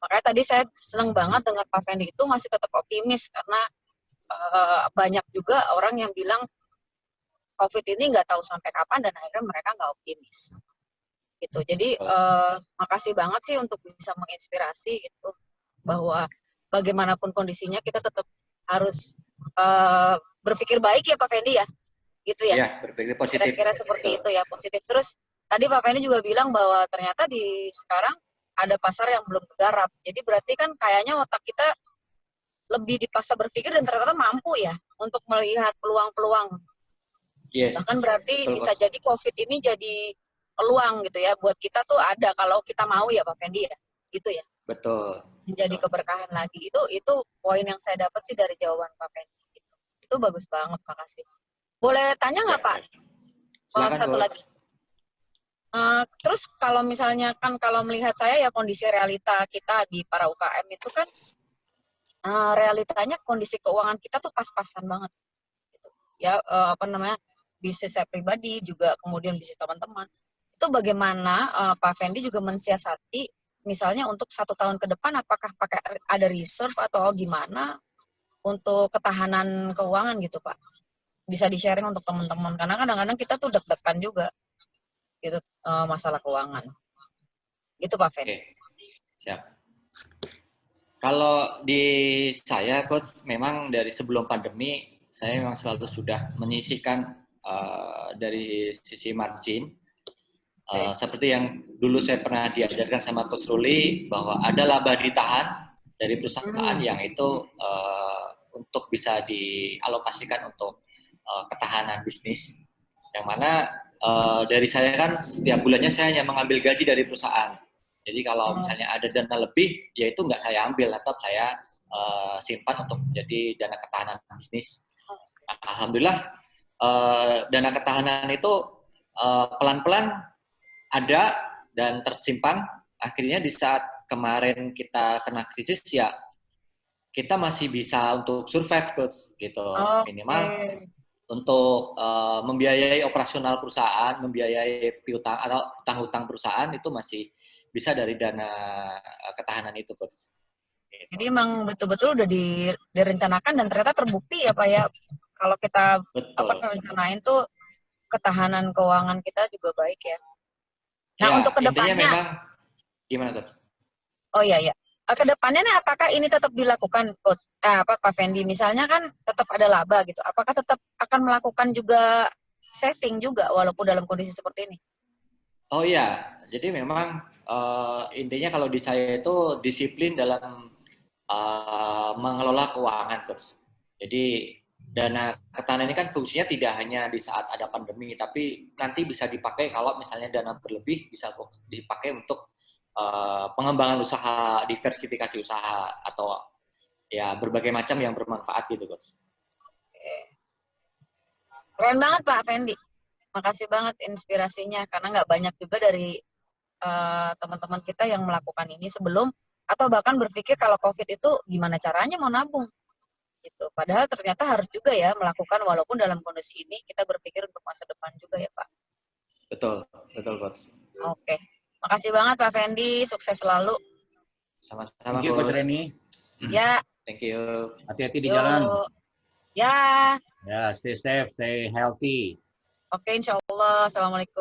Makanya tadi saya senang banget dengan Pak Fendi itu masih tetap optimis karena banyak juga orang yang bilang COVID ini nggak tahu sampai kapan dan akhirnya mereka nggak optimis. Gitu. Jadi makasih banget sih untuk bisa menginspirasi itu bahwa bagaimanapun kondisinya kita tetap harus berpikir baik ya Pak Fendi ya, gitu ya. Ya, berpikir positif. Kira-kira seperti itu ya, positif. Terus tadi Pak Fendi juga bilang bahwa ternyata di sekarang ada pasar yang belum tergarap. Jadi berarti kan kayaknya otak kita lebih dipaksa berpikir dan ternyata mampu ya untuk melihat peluang-peluang. Yes, Bahkan berarti betul bisa Coach. jadi COVID ini jadi peluang gitu ya buat kita tuh ada kalau kita mau ya Pak Fendi ya, gitu ya. Betul. Menjadi keberkahan lagi. Itu poin yang saya dapat sih dari jawaban Pak Fendi. Gitu. Itu bagus banget, makasih. Boleh tanya nggak Ya, Pak? silakan Satu Coach. lagi. Terus kalau misalnya kan kalau melihat saya ya kondisi realita kita di para UKM itu kan realitanya kondisi keuangan kita tuh pas-pasan banget. Gitu. Ya apa namanya bisnis saya pribadi juga kemudian bisnis teman-teman itu bagaimana Pak Fendi juga mensiasati misalnya untuk 1 tahun ke depan apakah pakai ada reserve atau gimana untuk ketahanan keuangan gitu Pak, bisa di-sharing untuk teman-teman karena kadang-kadang kita tuh deg-degan juga gitu masalah keuangan gitu Pak Oke, Fendi. siap. Kalau di saya, Coach, memang dari sebelum pandemi, saya memang selalu sudah menyisihkan dari sisi margin. Seperti yang dulu saya pernah diajarkan sama Coach Ruli, bahwa ada laba ditahan dari perusahaan yang itu untuk bisa dialokasikan untuk ketahanan bisnis. Yang mana dari saya kan setiap bulannya saya hanya mengambil gaji dari perusahaan. Jadi kalau misalnya ada dana lebih, ya itu nggak saya ambil, tetap saya simpan untuk menjadi dana ketahanan bisnis. Alhamdulillah dana ketahanan itu pelan-pelan ada dan tersimpan. Akhirnya di saat kemarin kita kena krisis ya kita masih bisa untuk survive Coach gitu. Minimal untuk membiayai operasional perusahaan, membiayai piutang atau hutang-hutang perusahaan itu masih bisa dari dana ketahanan itu Coach. Gitu. Jadi emang betul-betul udah direncanakan dan ternyata terbukti ya Pak ya kalau kita apa Betul. rencanain tuh ketahanan keuangan kita juga baik ya. Nah Ya, untuk intinya kedepannya, memang gimana Coach? oh iya ya, kedepannya nih apakah ini tetap dilakukan Coach? Apa Pak Fendi? Misalnya kan tetap ada laba gitu. Apakah tetap akan melakukan juga saving juga walaupun dalam kondisi seperti ini? Oh iya, jadi memang intinya kalau di saya itu disiplin dalam mengelola keuangan, Coach. Jadi dana ketahanan ini kan fungsinya tidak hanya di saat ada pandemi, tapi nanti bisa dipakai kalau misalnya dana berlebih bisa dipakai untuk pengembangan usaha, diversifikasi usaha atau ya berbagai macam yang bermanfaat gitu, Coach. Keren banget Pak Fendi. Makasih banget inspirasinya karena nggak banyak juga dari teman-teman kita yang melakukan ini sebelum atau bahkan berpikir kalau COVID itu gimana caranya mau nabung gitu. Padahal ternyata harus juga ya melakukan walaupun dalam kondisi ini kita berpikir untuk masa depan juga ya Pak. Betul, betul, Coach. Oke, makasih banget Pak Fendi, sukses selalu. Sama-sama, Thank you Coach Coach. Reni. Ya, Thank you. Hati-hati di jalan. yuk. Ya, Ya, stay safe, stay healthy. oke insya Allah. Assalamualaikum.